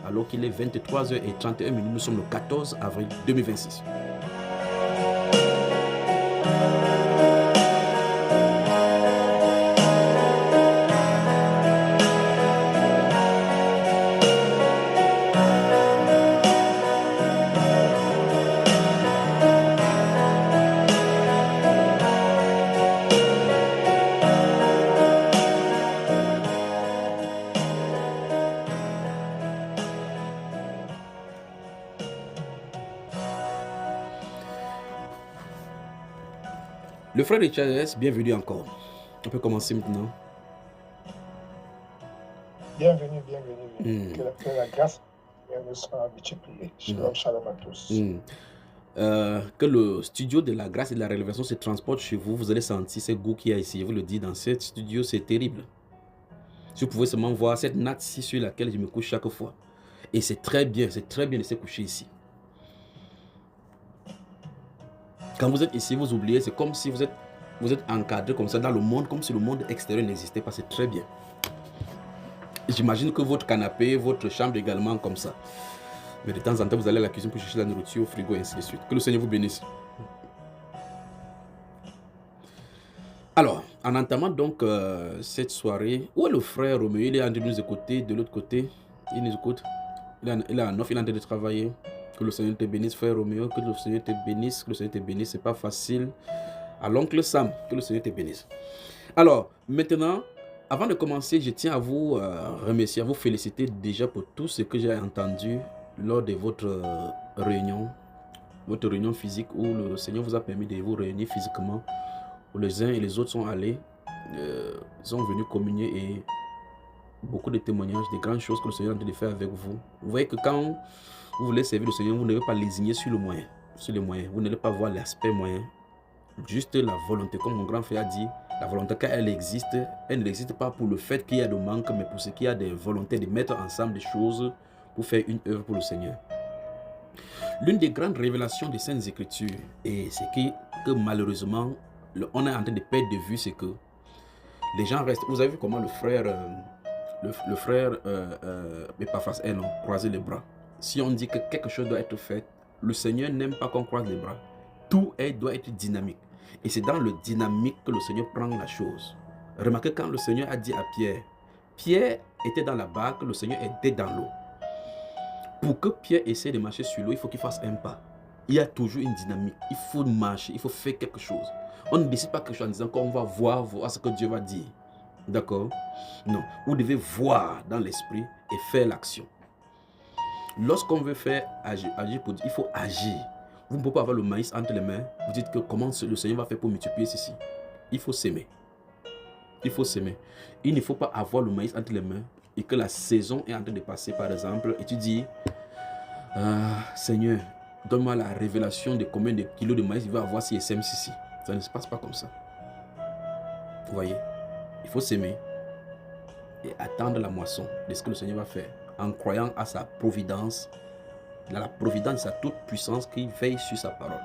alors qu'il est 23h31. Nous sommes le 14 avril 2026. Le frère de Charles, bienvenue encore. On peut commencer maintenant. Bienvenue. Que la grâce nous soit multipliée. Shalom à tous. Que le studio de la grâce et de la révélation se transporte chez vous. Vous allez sentir ce goût qu'il y a ici. Je vous le dis, dans ce studio, c'est terrible. Si vous pouvez seulement voir cette natte-ci sur laquelle je me couche chaque fois. Et c'est très bien de se coucher ici. Quand vous êtes ici, vous oubliez, c'est comme si vous êtes encadré comme ça dans le monde, comme si le monde extérieur n'existait pas. C'est très bien. J'imagine que votre canapé, votre chambre également comme ça. Mais de temps en temps, vous allez à la cuisine pour chercher la nourriture, au frigo et ainsi de suite. Que le Seigneur vous bénisse. Alors, en entamant donc cette soirée, où est le frère Roméo? Il est en train de nous écouter de l'autre côté. Il nous écoute. Il est en train de travailler. Que le Seigneur te bénisse, frère Roméo. Que le Seigneur te bénisse. Que le Seigneur te bénisse. C'est pas facile. À l'oncle Sam, que le Seigneur te bénisse. Alors, maintenant, avant de commencer, je tiens à vous remercier, à vous féliciter déjà pour tout ce que j'ai entendu lors de votre réunion physique où le Seigneur vous a permis de vous réunir physiquement, où les uns et les autres sont allés, sont venus communier et beaucoup de témoignages, de grandes choses que le Seigneur est en train de faire avec vous. Vous voyez que quand vous voulez servir le Seigneur, vous ne devez pas lésigner sur le moyen, vous n'allez pas voir l'aspect moyen. Juste la volonté, comme mon grand frère a dit, la volonté quand elle n'existe pas pour le fait qu'il y a de manque, mais pour ce qu'il y a des volontés de mettre ensemble des choses pour faire une œuvre pour le Seigneur. L'une des grandes révélations des Saintes Écritures, et c'est que malheureusement, on est en train de perdre de vue, c'est que les gens restent. Vous avez vu comment le frère Epaphras croiser les bras. Si on dit que quelque chose doit être fait, le Seigneur n'aime pas qu'on croise les bras. Tout doit être dynamique. Et c'est dans le dynamique que le Seigneur prend la chose. Remarquez quand le Seigneur a dit à Pierre, Pierre était dans la barque, le Seigneur était dans l'eau. Pour que Pierre essaie de marcher sur l'eau, il faut qu'il fasse un pas. Il y a toujours une dynamique. Il faut marcher, il faut faire quelque chose. On ne décide pas quelque chose en disant qu'on va voir ce que Dieu va dire. D'accord? Non. Vous devez voir dans l'esprit et faire l'action. Lorsqu'on veut faire agir pour Dieu, il faut agir. Vous ne pouvez pas avoir le maïs entre les mains. Vous dites que comment le Seigneur va faire pour multiplier ceci. Il faut s'aimer. Il faut s'aimer. Il ne faut pas avoir le maïs entre les mains et que la saison est en train de passer, par exemple, et tu dis, Seigneur, donne-moi la révélation de combien de kilos de maïs il va avoir si il sème ceci. Ça ne se passe pas comme ça. Vous voyez? Il faut s'aimer et attendre la moisson de ce que le Seigneur va faire en croyant à sa providence. La providence, sa toute puissance qui veille sur sa parole.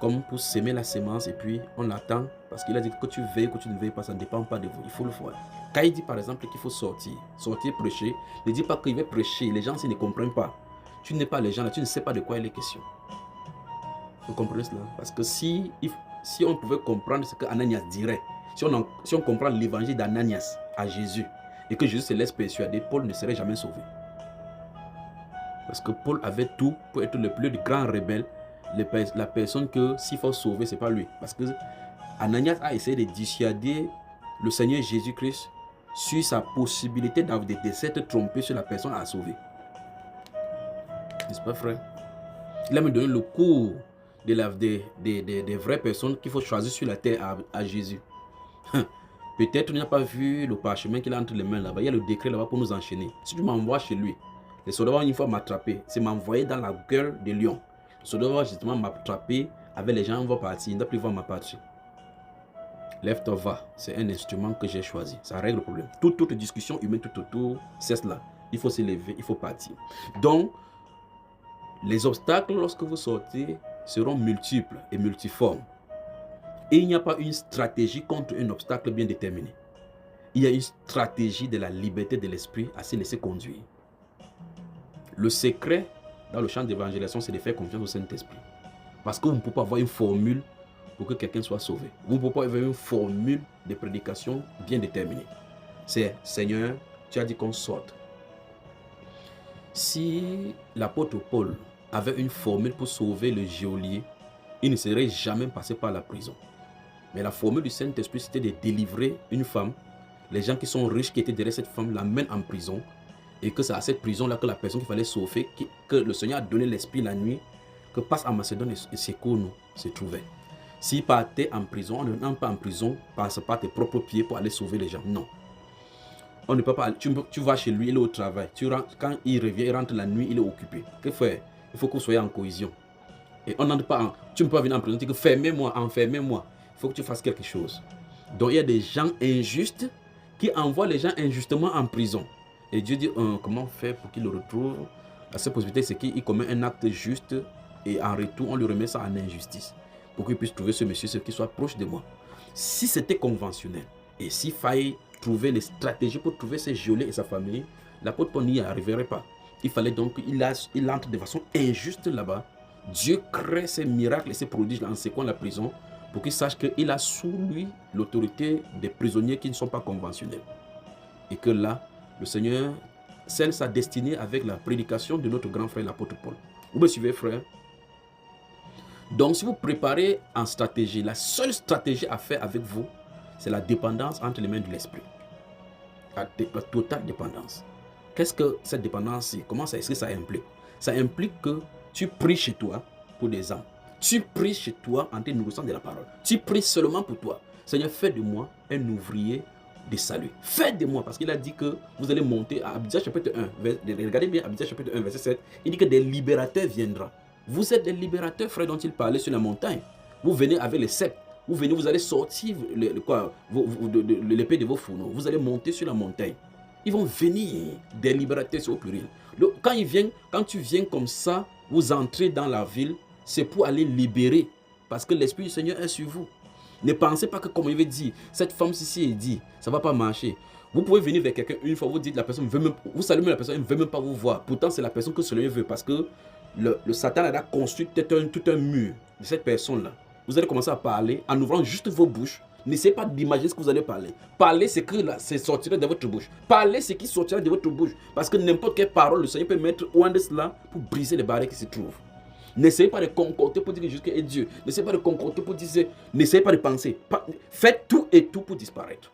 Comme pour s'aimer la sémence et puis on l'attend parce qu'il a dit que tu veilles, que tu ne veilles pas, ça ne dépend pas de vous. Il faut le faire. Quand il dit par exemple qu'il faut sortir prêcher, ne dit pas qu'il va prêcher. Les gens s'ils ne comprennent pas. Tu n'es pas les gens là, tu ne sais pas de quoi il est question. Vous comprenez cela? Parce que si on pouvait comprendre ce que Ananias dirait, si on comprend l'évangile d'Ananias à Jésus et que Jésus se laisse persuader, Paul ne serait jamais sauvé. Parce que Paul avait tout pour être le plus grand rebelle, la personne que s'il faut sauver, ce n'est pas lui. Parce que Ananias a essayé de dissuader le Seigneur Jésus-Christ sur sa possibilité de s'être trompé sur la personne à sauver. N'est-ce pas, frère? Il a me donné le cours des vraies personnes qu'il faut choisir sur la terre à Jésus. Peut-être tu n'as pas vu le parchemin qu'il a entre les mains là-bas. Il y a le décret là-bas pour nous enchaîner. Si tu m'envoies chez lui, les soldats vont une fois m'attraper. C'est m'envoyer dans la gueule des lions. Les soldats vont justement m'attraper avec les gens, on va partir. Ils ne doivent plus voir ma partie. Lève-toi, va. C'est un instrument que j'ai choisi. Ça règle le problème. Toute discussion humaine, tout autour, c'est cela. Il faut se lever, il faut partir. Donc, les obstacles, lorsque vous sortez, seront multiples et multiformes. Et il n'y a pas une stratégie contre un obstacle bien déterminé. Il y a une stratégie de la liberté de l'esprit à se laisser conduire. Le secret dans le champ d'évangélisation, c'est de faire confiance au Saint-Esprit. Parce que vous ne pouvez pas avoir une formule pour que quelqu'un soit sauvé. Vous ne pouvez pas avoir une formule de prédication bien déterminée. C'est Seigneur, tu as dit qu'on sorte. Si l'apôtre Paul avait une formule pour sauver le geôlier, il ne serait jamais passé par la prison. Mais la formule du Saint-Esprit, c'était de délivrer une femme. Les gens qui sont riches, qui étaient derrière cette femme, l'amènent en prison. Et que c'est à cette prison-là que la personne qu'il fallait sauver, que le Seigneur a donné l'esprit la nuit, que passe en Macédoine et secours nous, se trouvait. S'il partait en prison, on ne rentre pas en prison, passe par tes propres pieds pour aller sauver les gens. Non. On ne peut pas, tu vas chez lui, il est au travail. Quand il revient, il rentre la nuit, il est occupé. Que faire? Il faut que vous soyez en cohésion. Et on n'entre pas tu ne peux pas venir en prison, tu dis que fermez-moi, enfermez-moi. Il faut que tu fasses quelque chose. Donc il y a des gens injustes qui envoient les gens injustement en prison. Et Dieu dit, comment faire pour qu'il le retrouve? La seule possibilité, c'est qu'il commet un acte juste et en retour, on lui remet ça en injustice. Pour qu'il puisse trouver ce monsieur, ce qui soit proche de moi. Si c'était conventionnel, et s'il fallait trouver les stratégies pour trouver ses geôliers et sa famille, l'apôtre Paul n'y arriverait pas. Il fallait donc qu'il entre de façon injuste là-bas. Dieu crée ces miracles et ces prodiges en secouant la prison pour qu'il sache qu'il a sous lui l'autorité des prisonniers qui ne sont pas conventionnels. Et que là, le Seigneur scelle sa destinée avec la prédication de notre grand frère l'apôtre Paul. Vous me suivez, frère? Donc, si vous préparez en stratégie, la seule stratégie à faire avec vous, c'est la dépendance entre les mains de l'Esprit. La totale dépendance. Qu'est-ce que cette dépendance, comment ça, est-ce que ça implique? Ça implique que tu pries chez toi pour des âmes. Tu pries chez toi en te nourrissant de la parole. Tu pries seulement pour toi. Seigneur, fais de moi un ouvrier de salut. Faites de moi, parce qu'il a dit que vous allez monter à Abdias chapitre 1. Regardez bien Abdias chapitre 1, verset 7. Il dit que des libérateurs viendront. Vous êtes des libérateurs, frère, dont il parlait sur la montagne. Vous venez avec les sceptres. Vous venez, vous allez sortir l'épée de vos fourneaux. Vous allez monter sur la montagne. Ils vont venir, des libérateurs, c'est au pluriel. Quand tu viens comme ça, vous entrez dans la ville, c'est pour aller libérer. Parce que l'Esprit du Seigneur est sur vous. Ne pensez pas que, comme il veut dire, cette femme ici est dit, ça ne va pas marcher. Vous pouvez venir vers quelqu'un une fois, vous dites, la personne veut même, vous saluez la personne, elle ne veut même pas vous voir. Pourtant, c'est la personne que le Seigneur veut. Parce que le Satan a construit tout un mur de cette personne-là. Vous allez commencer à parler en ouvrant juste vos bouches. N'essayez pas d'imaginer ce que vous allez parler. Parlez ce que c'est sortira de votre bouche. Parlez ce qui sortira de votre bouche. Parce que n'importe quelle parole, le Seigneur peut mettre loin de cela pour briser les barrières qui se trouvent. N'essayez pas de concocter pour dire que Jésus est Dieu. N'essayez pas de concocter pour dire. N'essayez pas de penser. Faites tout et tout pour disparaître.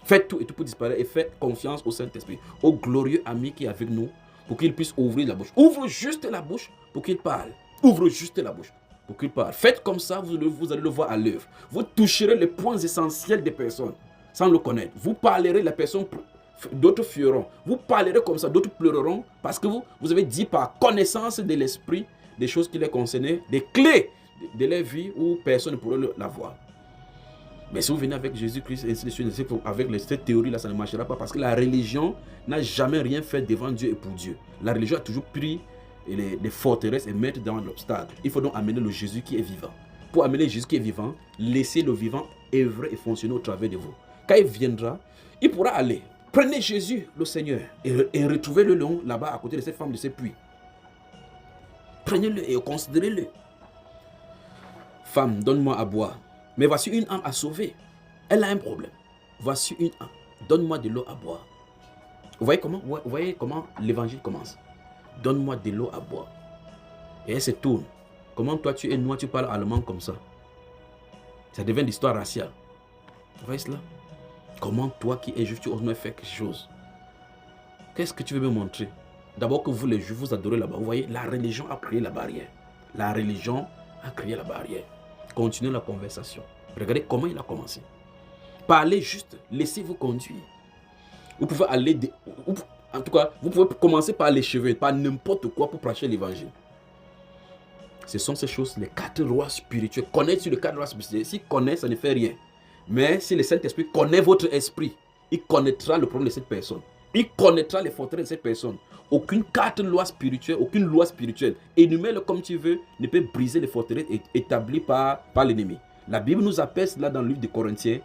Faites tout et tout pour disparaître et faites confiance au Saint-Esprit, au glorieux ami qui est avec nous, pour qu'il puisse ouvrir la bouche. Ouvre juste la bouche pour qu'il parle. Ouvre juste la bouche pour qu'il parle. Faites comme ça, vous allez le voir à l'œuvre. Vous toucherez les points essentiels des personnes sans le connaître. Vous parlerez, la personne, d'autres fuiront. Vous parlerez comme ça, d'autres pleureront parce que vous avez dit par connaissance de l'Esprit des choses qui les concernaient, des clés de leur vie où personne ne pourrait la voir. Mais si vous venez avec Jésus-Christ, avec cette théorie-là, ça ne marchera pas parce que la religion n'a jamais rien fait devant Dieu et pour Dieu. La religion a toujours pris les forteresses et mettre dans l'obstacle. Il faut donc amener le Jésus qui est vivant. Pour amener Jésus qui est vivant, laissez le vivant œuvrer et fonctionner au travers de vous. Quand il viendra, il pourra aller. Prenez Jésus, le Seigneur, et retrouvez-le là-bas à côté de cette femme de ce puits. Prenez-le et considérez-le. Femme, donne-moi à boire. Mais voici une âme à sauver. Elle a un problème. Voici une âme. Donne-moi de l'eau à boire. Vous voyez comment l'évangile commence? Donne-moi de l'eau à boire. Et elle se tourne. Comment toi tu es noir, tu parles allemand comme ça? Ça devient l'histoire raciale. Vous voyez cela? Comment toi qui es juif, tu oses me faire quelque chose? Qu'est-ce que tu veux me montrer? D'abord que vous les juifs, vous adorez là-bas. Vous voyez, la religion a créé la barrière. La religion a créé la barrière. Continuez la conversation. Regardez comment il a commencé. Parlez juste, laissez-vous conduire. Vous pouvez aller, en tout cas, vous pouvez commencer par les cheveux, par n'importe quoi pour prêcher l'évangile. Ce sont ces choses, les 4 rois spirituels. Connaître sur les 4 rois spirituels. S'il connaît, ça ne fait rien. Mais si le Saint-Esprit connaît votre esprit, il connaîtra le problème de cette personne. Il connaîtra les forteresses de cette personne. Aucune 4 lois spirituelles, aucune loi spirituelle, énumère-le comme tu veux, ne peut briser les forteresses établies par l'ennemi. La Bible nous appelle cela dans le livre de Corinthiens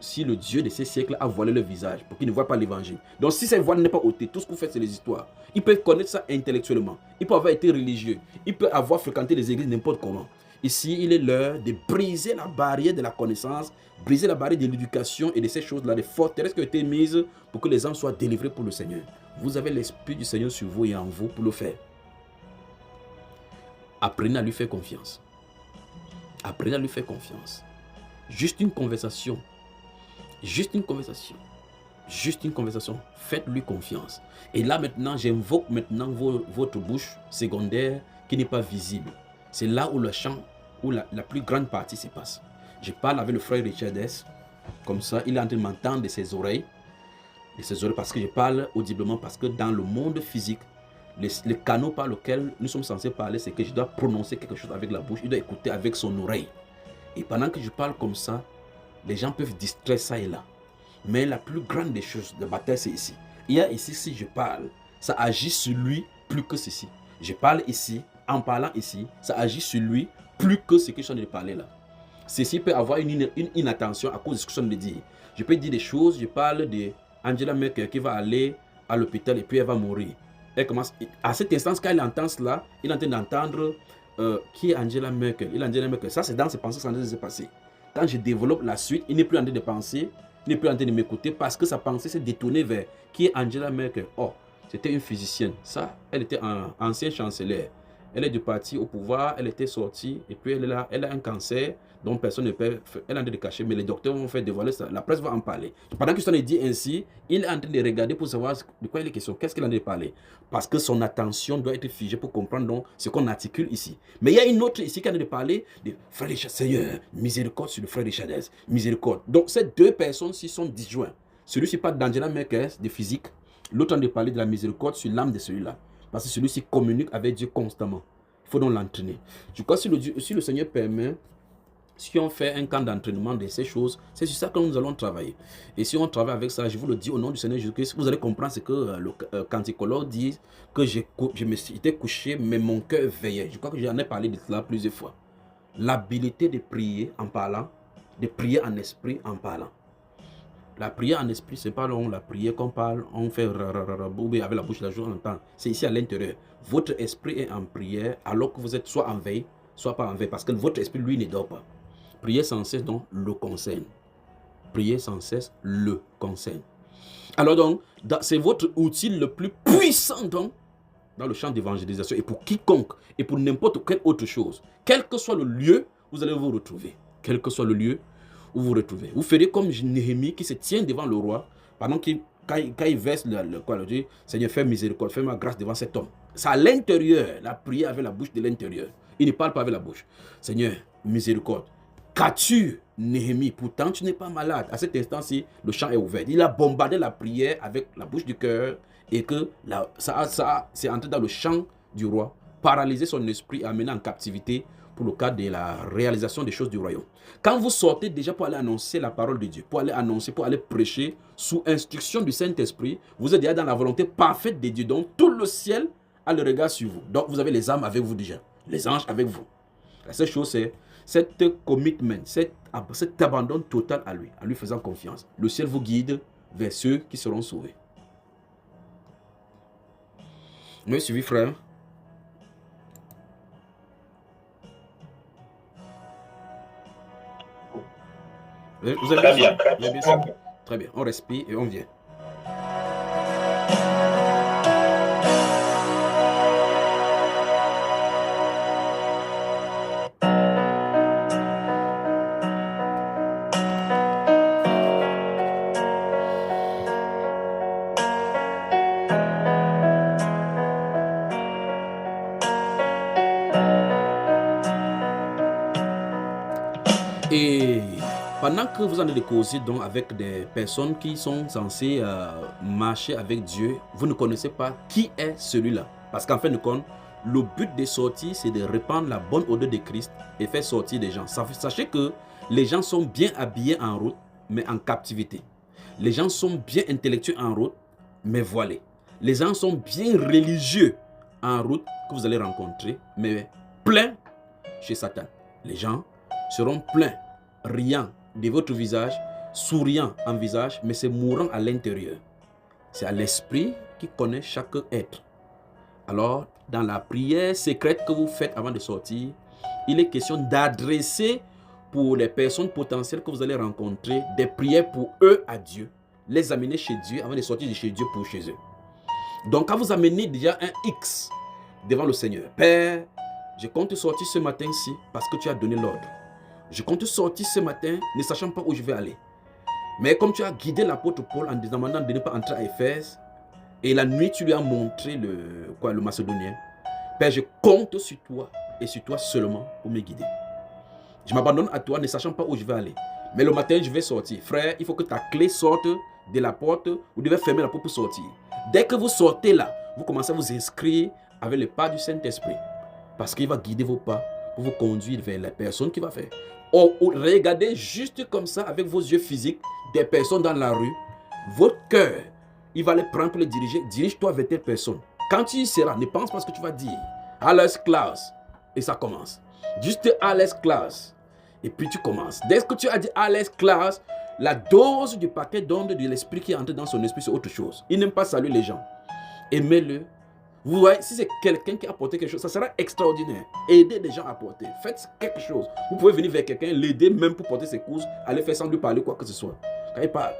si le Dieu de ces siècles a voilé le visage pour qu'ils ne voient pas l'évangile. Donc si cette voile n'est pas ôtée, tout ce que vous faites, c'est les histoires. Ils peuvent connaître ça intellectuellement. Ils peuvent avoir été religieux. Ils peuvent avoir fréquenté les églises n'importe comment. Ici, il est l'heure de briser la barrière de la connaissance, briser la barrière de l'éducation et de ces choses-là, des forteresses qui ont été mises pour que les hommes soient délivrés pour le Seigneur. Vous avez l'Esprit du Seigneur sur vous et en vous pour le faire. Apprenez à lui faire confiance. Apprenez à lui faire confiance. Juste une conversation. Juste une conversation. Juste une conversation. Faites-lui confiance. Et là maintenant, j'invoque maintenant votre bouche secondaire qui n'est pas visible. C'est là où le chant, où la plus grande partie se passe. Je parle avec le frère Richard S. Comme ça, il est en train de m'entendre de ses oreilles. De ses oreilles parce que je parle audiblement. Parce que dans le monde physique, le canal par lequel nous sommes censés parler, c'est que je dois prononcer quelque chose avec la bouche. Il doit écouter avec son oreille. Et pendant que je parle comme ça, les gens peuvent distraire ça et là. Mais la plus grande des choses de bataille, c'est ici. Il y a ici, si je parle, ça agit sur lui plus que ceci. Je parle ici, en parlant ici, ça agit sur lui plus que ce que je suis en train de parler là. Ceci peut avoir une inattention à cause de ce que je suis en train de dire. Je peux dire des choses, je parle d'Angela Merkel qui va aller à l'hôpital et puis elle va mourir. Elle commence, à cette instance, quand elle entend cela, il est en train d'entendre qui est Angela Merkel. Il est Angela Merkel. Ça, c'est dans ses pensées que ça s'est passé. Quand je développe la suite, il n'est plus en train de penser, il n'est plus en train de m'écouter parce que sa pensée s'est détournée vers qui est Angela Merkel. Oh, c'était une physicienne. Ça, elle était un ancien chancelier. Elle est du parti au pouvoir, elle était sortie et puis elle a un cancer dont personne ne peut, elle est en train de cacher, mais les docteurs vont faire dévoiler ça, la presse va en parler. Pendant que ça est dit ainsi, il est en train de regarder pour savoir de quoi il est question, qu'est-ce qu'il est en train de parler. Parce que son attention doit être figée pour comprendre donc ce qu'on articule ici. Mais il y a une autre ici qui est en train de parler de frère Richard, Seigneur, miséricorde sur le frère Richard, miséricorde. Donc ces deux personnes-ci sont disjointes. Celui-ci parle d'Angela Merkel, de physique, l'autre en train de parler de la miséricorde sur l'âme de celui-là. Parce que celui-ci communique avec Dieu constamment. Il faut donc l'entraîner. Je crois que si le Seigneur permet, si on fait un camp d'entraînement de ces choses, c'est sur ça que nous allons travailler. Et si on travaille avec ça, je vous le dis au nom du Seigneur Jésus-Christ, vous allez comprendre ce que le canticologue dit, que je me suis couché, mais mon cœur veillait. Je crois que j'en ai parlé de cela plusieurs fois. L'habilité de prier en parlant, de prier en esprit en parlant. La prière en esprit, c'est pas long, la prière qu'on parle, on fait avec la bouche, la joue, on entend. C'est ici à l'intérieur. Votre esprit est en prière alors que vous êtes soit en veille, soit pas en veille, parce que votre esprit, lui, ne dort pas. Prier sans cesse, donc, le concerne. Prier sans cesse, le concerne. Alors donc, c'est votre outil le plus puissant donc, dans le champ d'évangélisation. Et pour quiconque, et pour n'importe quelle autre chose, quel que soit le lieu, vous allez vous retrouver. Quel que soit le lieu, où vous retrouvez. Vous ferez comme Néhémie qui se tient devant le roi pendant quand il verse le dit, Seigneur, fais miséricorde, fais ma grâce devant cet homme. C'est à l'intérieur, la prière avec la bouche de l'intérieur. Il ne parle pas avec la bouche. Seigneur, miséricorde. Qu'as-tu, Néhémie? Pourtant, tu n'es pas malade. À cet instant-ci, le champ est ouvert. Il a bombardé la prière avec la bouche du cœur et que ça c'est entré dans le champ du roi, paralysé son esprit et amené en captivité pour le cas de la réalisation des choses du royaume. Quand vous sortez déjà pour aller annoncer la parole de Dieu, pour aller annoncer, pour aller prêcher sous instruction du Saint-Esprit, vous êtes déjà dans la volonté parfaite de Dieu. Donc tout le ciel a le regard sur vous. Donc vous avez les âmes avec vous déjà, les anges avec vous. La seule chose c'est cette commitment, cet abandon total à lui faisant confiance. Le ciel vous guide vers ceux qui seront sauvés. Vous m'avez suivi, frère? Vous avez Très bien. Très bien. On respire et on vient. Et pendant que vous en êtes causer donc avec des personnes qui sont censées marcher avec Dieu, vous ne connaissez pas qui est celui-là. Parce qu'en fin de compte, le but des sorties, c'est de répandre la bonne odeur de Christ et faire sortir des gens. Sachez que les gens sont bien habillés en route, mais en captivité. Les gens sont bien intellectuels en route, mais voilés. Les gens sont bien religieux en route que vous allez rencontrer, mais pleins chez Satan. Les gens seront pleins, riant de votre visage, souriant en visage, mais c'est mourant à l'intérieur. C'est à l'esprit qui connaît chaque être. Alors, dans la prière secrète que vous faites avant de sortir, il est question d'adresser pour les personnes potentielles que vous allez rencontrer des prières pour eux à Dieu. Les amener chez Dieu avant de sortir de chez Dieu pour chez eux. Donc, quand vous amenez déjà un X devant le Seigneur, Père, je compte sortir ce matin-ci parce que tu as donné l'ordre. Je compte sortir ce matin ne sachant pas où je vais aller. Mais comme tu as guidé l'apôtre Paul en demandant de ne pas entrer à Éphèse, et la nuit tu lui as montré le Macédonien, Père, je compte sur toi et sur toi seulement pour me guider. Je m'abandonne à toi ne sachant pas où je vais aller. Mais le matin, je vais sortir. Frère, il faut que ta clé sorte de la porte. Vous devez fermer la porte pour sortir. Dès que vous sortez là, vous commencez à vous inscrire avec le pas du Saint-Esprit. Parce qu'il va guider vos pas pour vous conduire vers la personne qui va faire. Regardez juste comme ça avec vos yeux physiques des personnes dans la rue. Votre cœur, il va les prendre pour les diriger. Dirige-toi vers telle personne. Quand tu y seras, ne pense pas à ce que tu vas dire. Alles class. Et ça commence. Juste alles class. Et puis tu commences. Dès que tu as dit alles class, la dose du paquet d'ondes de l'esprit qui entre dans son esprit, c'est autre chose. Il n'aime pas saluer les gens. Aimez-le. Vous voyez, si c'est quelqu'un qui a apporté quelque chose, ça sera extraordinaire. Aidez des gens à porter. Faites quelque chose. Vous pouvez venir vers quelqu'un, l'aider même pour porter ses courses, aller faire sans lui parler quoi que ce soit. Quand il parle.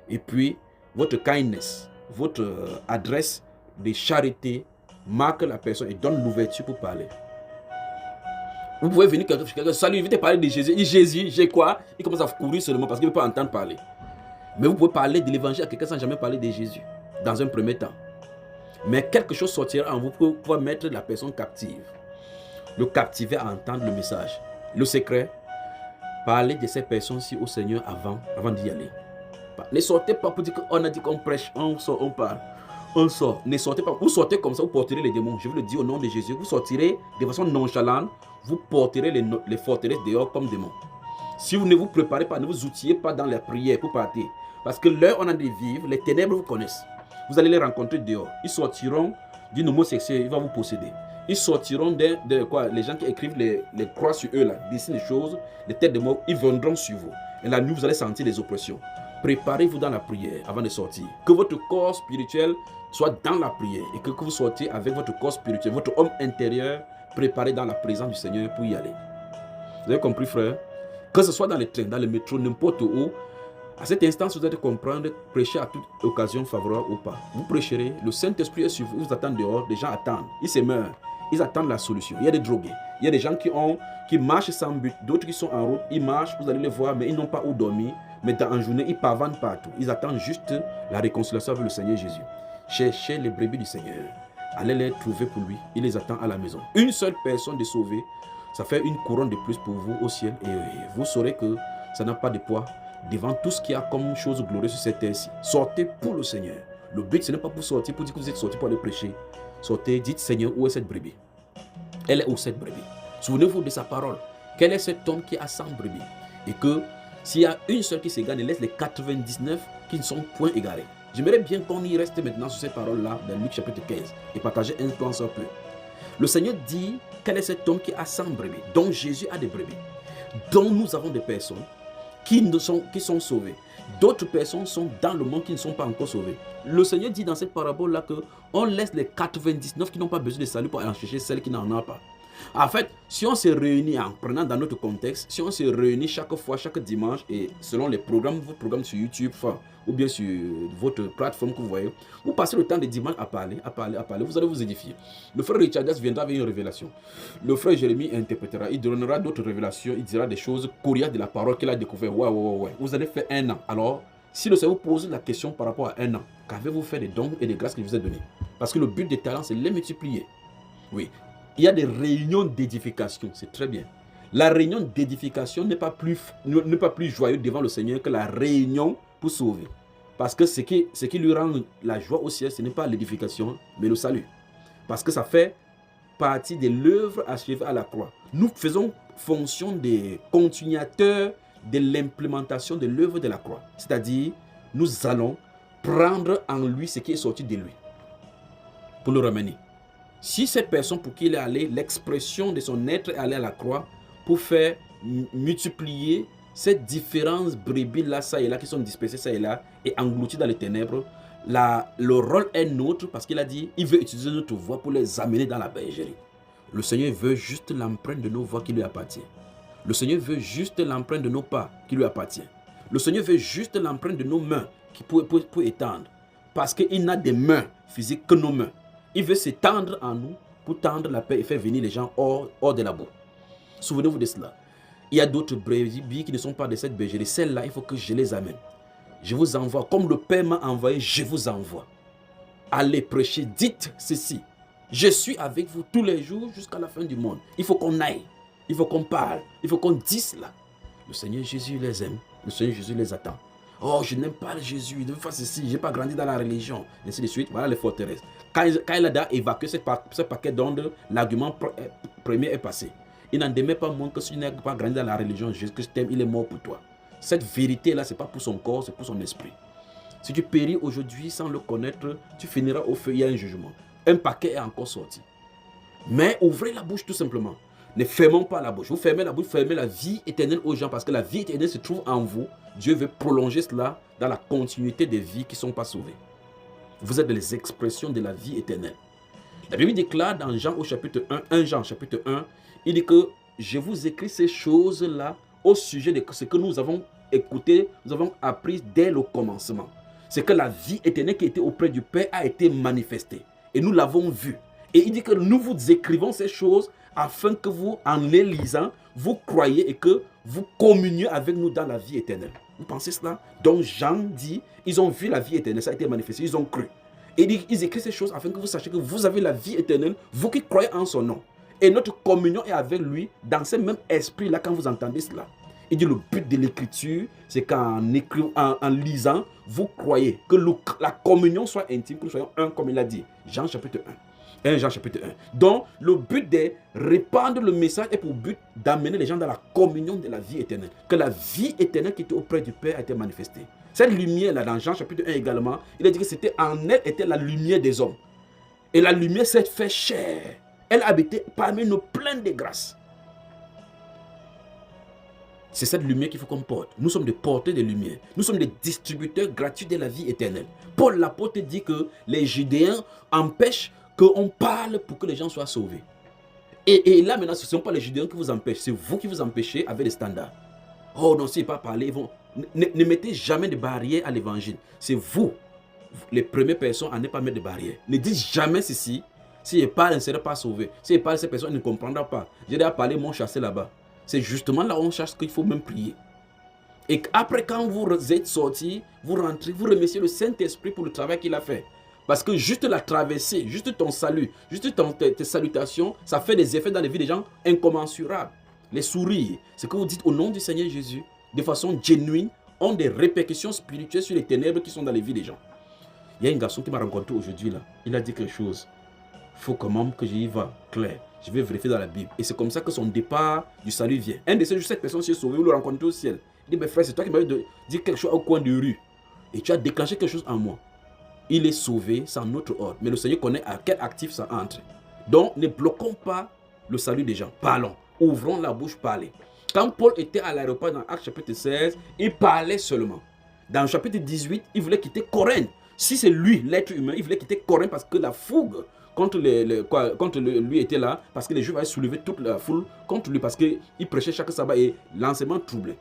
Et puis, votre kindness, votre adresse de charité marque la personne et donne l'ouverture pour parler. Vous pouvez venir quelqu'un, salut, il veut te parler de Jésus. Il dit Jésus, j'ai quoi? Il commence à courir seulement parce qu'il ne peut pas entendre parler. Mais vous pouvez parler de l'évangile à quelqu'un sans jamais parler de Jésus. Dans un premier temps. Mais quelque chose sortira en vous pour pouvoir mettre la personne captive. Le captiver à entendre le message. Le secret, parlez de ces personnes-ci au Seigneur avant d'y aller. Ne sortez pas pour dire qu'on a dit qu'on prêche, on sort, on parle. On sort. Ne sortez pas. Vous sortez comme ça, vous porterez les démons. Je vous le dis au nom de Jésus. Vous sortirez de façon nonchalante. Vous porterez les forteresses dehors comme démons. Si vous ne vous préparez pas, ne vous outillez pas dans la prière pour partir. Parce que l'heure on a de vivre, les ténèbres vous connaissent. Vous allez les rencontrer dehors. Ils sortiront d'une homosexuelle, ils vont vous posséder. Ils sortiront de quoi? Les gens qui écrivent les croix sur eux, là, dessinent les choses, les têtes de mort, ils viendront sur vous. Et la nuit, vous allez sentir les oppressions. Préparez-vous dans la prière avant de sortir. Que votre corps spirituel soit dans la prière et que vous sortiez avec votre corps spirituel, votre homme intérieur préparé dans la présence du Seigneur pour y aller. Vous avez compris, frère? Que ce soit dans les trains, dans le métro, n'importe où, à cette instance, vous allez comprendre, prêcher à toute occasion favorable ou pas. Vous prêcherez, le Saint-Esprit est sur vous, vous attendez dehors, les gens attendent, ils se meurent, ils attendent la solution. Il y a des drogués, il y a des gens qui marchent sans but, d'autres qui sont en route, ils marchent, vous allez les voir, mais ils n'ont pas où dormir. Mais dans une journée, ils pavandent partout. Ils attendent juste la réconciliation avec le Seigneur Jésus. Cherchez les brebis du Seigneur. Allez les trouver pour lui. Il les attend à la maison. Une seule personne de sauvée, ça fait une couronne de plus pour vous au ciel. Et vous saurez que ça n'a pas de poids devant tout ce qu'il y a comme chose glorieuse sur cette terre-ci. Sortez pour le Seigneur. Le but, ce n'est pas pour sortir, pour dire que vous êtes sortis pour aller prêcher. Sortez, dites Seigneur, où est cette brebis? Elle est où cette brebis? Souvenez-vous de sa parole. Quel est cet homme qui a 100 brebis? Et que s'il y a une seule qui s'égare, laisse les 99 qui ne sont point égarés. J'aimerais bien qu'on y reste maintenant sur ces paroles-là dans Luc chapitre 15 et partager un plan sur peu. Le Seigneur dit, quel est cet homme qui a 100 brebis, dont Jésus a des brebis, dont nous avons des personnes qui sont sauvées. D'autres personnes sont dans le monde qui ne sont pas encore sauvées. Le Seigneur dit dans cette parabole-là qu'on laisse les 99 qui n'ont pas besoin de salut pour aller en chercher celles qui n'en ont pas. En fait, si on se réunit en prenant dans notre contexte, si on se réunit chaque fois, chaque dimanche, et selon les programmes, votre programme sur YouTube, ou bien sur votre plateforme que vous voyez, vous passez le temps de dimanche à parler, vous allez vous édifier. Le frère Richard viendra avec une révélation. Le frère Jérémie interprétera, il donnera d'autres révélations, il dira des choses coriaces de la parole qu'il a découvert. Ouais. Vous allez faire un an. Alors, si le Seigneur vous pose la question par rapport à un an, qu'avez-vous fait des dons et des grâces qu'il vous a donnés? Parce que le but des talents, c'est les multiplier. Oui. Il y a des réunions d'édification, c'est très bien. La réunion d'édification n'est pas plus joyeux devant le Seigneur que la réunion pour sauver. Parce que ce qui lui rend la joie au ciel, ce n'est pas l'édification, mais le salut. Parce que ça fait partie de l'œuvre achevée à la croix. Nous faisons fonction des continuateurs de l'implémentation de l'œuvre de la croix. C'est-à-dire, nous allons prendre en lui ce qui est sorti de lui pour le ramener. Si cette personne pour qui il est allé, l'expression de son être est allée à la croix pour faire multiplier Cette différence brebis-là, ça et là, qui sont dispersées, ça et là, et englouties dans les ténèbres, le rôle est nôtre parce qu'il a dit, il veut utiliser notre voix pour les amener dans la bergerie. Le Seigneur veut juste l'empreinte de nos voix qui lui appartient. Le Seigneur veut juste l'empreinte de nos pas qui lui appartient. Le Seigneur veut juste l'empreinte de nos mains qui pour étendre. Parce qu'il n'a des mains physiques que nos mains. Il veut s'étendre en nous pour tendre la paix et faire venir les gens hors de la boue. Souvenez-vous de cela. Il y a d'autres brebis qui ne sont pas de cette bergerie. Celles-là, il faut que je les amène. Je vous envoie. Comme le Père m'a envoyé, je vous envoie. Allez prêcher, dites ceci. Je suis avec vous tous les jours jusqu'à la fin du monde. Il faut qu'on aille. Il faut qu'on parle. Il faut qu'on dise cela. Le Seigneur Jésus les aime. Le Seigneur Jésus les attend. Oh, je n'aime pas Jésus. Il ne fasse ceci. Je n'ai pas grandi dans la religion. Ainsi de suite. Voilà les forteresses. Quand il a évacué ce paquet d'ondes, l'argument premier est passé. Il n'en demeure pas moins que si tu n'as pas grandi dans la religion, Jésus Christ t'aime, il est mort pour toi. Cette vérité-là, ce n'est pas pour son corps, c'est pour son esprit. Si tu péris aujourd'hui sans le connaître, tu finiras au feu, il y a un jugement. Un paquet est encore sorti. Mais ouvrez la bouche tout simplement. Ne fermons pas la bouche. Vous fermez la bouche, fermez la vie éternelle aux gens parce que la vie éternelle se trouve en vous. Dieu veut prolonger cela dans la continuité des vies qui ne sont pas sauvées. Vous êtes les expressions de la vie éternelle. La Bible déclare dans Jean au chapitre 1 Jean chapitre 1, il dit que je vous écris ces choses-là au sujet de ce que nous avons écouté, nous avons appris dès le commencement. C'est que la vie éternelle qui était auprès du Père a été manifestée. Et nous l'avons vue. Et il dit que nous vous écrivons ces choses afin que vous, en les lisant, vous croyez et que vous communiez avec nous dans la vie éternelle. Vous pensez cela? Donc Jean dit, ils ont vu la vie éternelle, ça a été manifesté, ils ont cru. Et ils écrivent ces choses afin que vous sachiez que vous avez la vie éternelle, vous qui croyez en son nom. Et notre communion est avec lui dans ce même esprit-là quand vous entendez cela. Il dit le but de l'écriture, c'est qu'en lisant, vous croyez que la communion soit intime, que nous soyons un comme il a dit. Jean chapitre 1. Jean chapitre 1. Donc, le but de répandre le message est pour but d'amener les gens dans la communion de la vie éternelle. Que la vie éternelle qui était auprès du Père a été manifestée. Cette lumière-là, dans Jean chapitre 1 également, il a dit que c'était en elle était la lumière des hommes. Et la lumière s'est fait chair. Elle habitait parmi nous pleines de grâce. C'est cette lumière qu'il faut qu'on porte. Nous sommes des porteurs de lumière. Nous sommes des distributeurs gratuits de la vie éternelle. Paul l'apôtre dit que les Judéens empêchent qu'on parle pour que les gens soient sauvés. Et là maintenant, ce ne sont pas les Judéens qui vous empêchent. C'est vous qui vous empêchez avec les standards. Oh non, s'ils ne pas parler, ne mettez jamais de barrière à l'évangile. C'est vous, les premières personnes, à ne pas mettre de barrière. Ne dites jamais ceci. Si je parle, je ne serai pas sauvé. Si je parle, ces personnes ne comprendront pas. J'ai déjà parlé, mon chassé là-bas. C'est justement là où on cherche qu'il faut même prier. Et après, quand vous êtes sortis, vous rentrez, vous remerciez le Saint-Esprit pour le travail qu'il a fait. Parce que juste la traversée, juste ton salut, juste tes salutations, ça fait des effets dans les vies des gens incommensurables. Les sourires, ce que vous dites au nom du Seigneur Jésus, de façon genuine, ont des répercussions spirituelles sur les ténèbres qui sont dans les vies des gens. Il y a un garçon qui m'a rencontré aujourd'hui là. Il a dit quelque chose. Il faut quand même que j'y va clair. Je vais vérifier dans la Bible. Et c'est comme ça que son départ du salut vient. Un de ces jours, cette personne s'est sauvée, vous le rencontrez au ciel. Il dit, mais frère, c'est toi qui m'avais dit quelque chose au coin de rue. Et tu as déclenché quelque chose en moi. Il est sauvé sans notre ordre. Mais le Seigneur connaît à quel actif ça entre. Donc, ne bloquons pas le salut des gens. Parlons. Ouvrons la bouche, parlez. Quand Paul était à l'aéroport dans Actes chapitre 16, il parlait seulement. Dans le chapitre 18, il voulait quitter Corinthe. Si c'est lui, l'être humain, il voulait quitter Corinthe parce que la fougue contre lui était là, parce que les Juifs avaient soulevé toute la foule contre lui, parce qu'il prêchait chaque sabbat et l'enseignement troublait.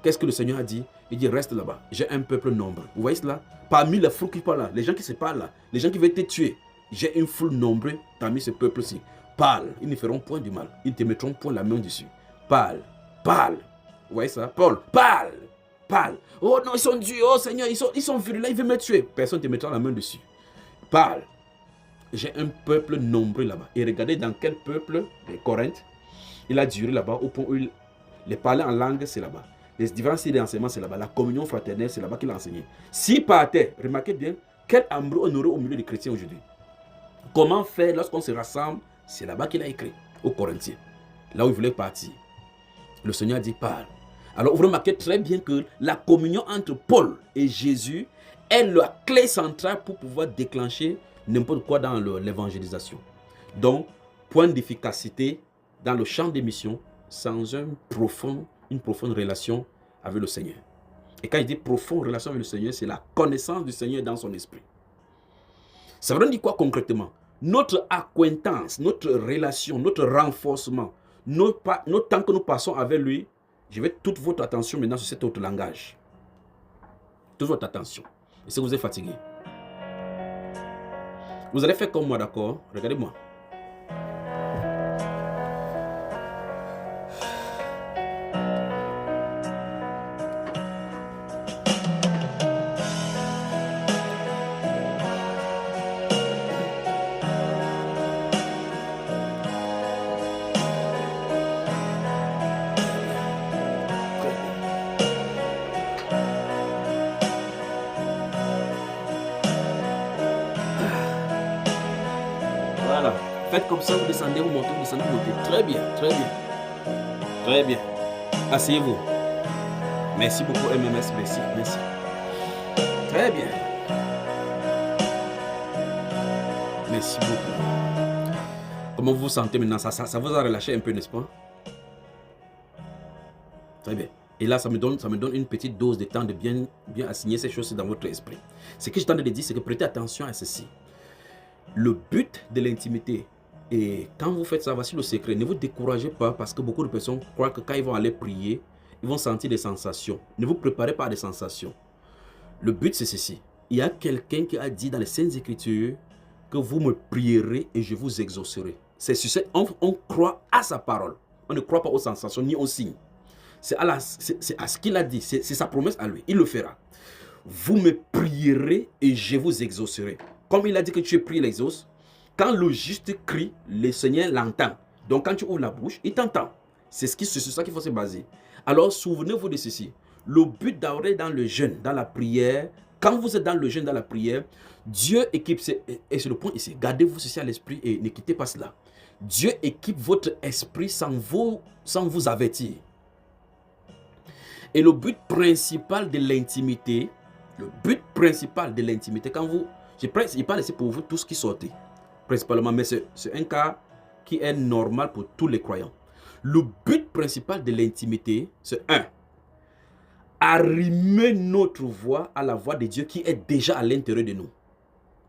Qu'est-ce que le Seigneur a dit? Il dit, reste là-bas, j'ai un peuple nombreux. Vous voyez cela? Parmi la foule qui parle là, les gens qui se parlent là, les gens qui veulent te tuer, j'ai une foule nombreuse parmi ce peuple-ci. Parle, ils ne feront point du mal, ils ne te mettront point la main dessus. Parle, parle. Vous voyez ça? Paul, parle, parle. Oh non, ils sont durs, oh Seigneur, ils sont virulents, ils veulent me tuer. Personne ne te mettra la main dessus. Parle. J'ai un peuple nombreux là-bas. Et regardez dans quel peuple, les Corinthe, il a duré là-bas, au point où les parler en langue, c'est là-bas. Les différents styles d'enseignement, c'est là-bas. La communion fraternelle, c'est là-bas qu'il a enseigné. S'il partait, remarquez bien, quel amour on aurait au milieu des chrétiens aujourd'hui. Comment faire lorsqu'on se rassemble? C'est là-bas qu'il a écrit, aux Corinthiens. Là où il voulait partir. Le Seigneur a dit, parle. Alors, vous remarquez très bien que la communion entre Paul et Jésus est la clé centrale pour pouvoir déclencher n'importe quoi dans l'évangélisation. Donc, point d'efficacité dans le champ des missions, sans une profonde relation avec le Seigneur. Et quand il dit profonde relation avec le Seigneur, c'est la connaissance du Seigneur dans son esprit. Ça veut dire quoi concrètement? Notre acquaintance, notre relation, notre renforcement, notre temps que nous passons avec lui, je vais toute votre attention maintenant sur cet autre langage. Toute votre attention. Et si vous êtes fatigué, vous allez faire comme moi, d'accord? Regardez-moi. Voilà. Faites comme ça, vous descendez, vous montez, vous descendez, vous montez. Très bien, très bien. Très bien. Asseyez-vous. Merci beaucoup, MMS. Merci, merci. Très bien. Merci beaucoup. Comment vous vous sentez maintenant? Ça vous a relâché un peu, n'est-ce pas? Très bien. Et là, ça me donne une petite dose de temps de bien assigner ces choses dans votre esprit. Ce que je tente de dire, c'est que prêtez attention à ceci. Le but de l'intimité, et quand vous faites ça, voici le secret. Ne vous découragez pas parce que beaucoup de personnes croient que quand ils vont aller prier, ils vont sentir des sensations. Ne vous préparez pas à des sensations. Le but, c'est ceci. Il y a quelqu'un qui a dit dans les Saintes Écritures que vous me prierez et je vous exaucerai. C'est sur ce, on croit à sa parole. On ne croit pas aux sensations ni aux signes. C'est à ce qu'il a dit. C'est sa promesse à lui. Il le fera. Vous me prierez et je vous exaucerai. Comme il a dit que tu es prié, l'exauce. Quand le juste crie, le Seigneur l'entend. Donc quand tu ouvres la bouche, il t'entend. C'est sur ça qu'il faut se baser. Alors souvenez-vous de ceci. Le but d'avoir dans le jeûne, dans la prière, quand vous êtes dans le jeûne, dans la prière, Dieu équipe, et c'est le point ici, gardez-vous ceci à l'esprit et ne quittez pas cela. Dieu équipe votre esprit sans vous avertir. Et le but principal de l'intimité, quand vous, je parle ici pour vous tous qui sortez, principalement, mais c'est un cas qui est normal pour tous les croyants. Le but principal de l'intimité, c'est arrimer notre voix à la voix de Dieu qui est déjà à l'intérieur de nous.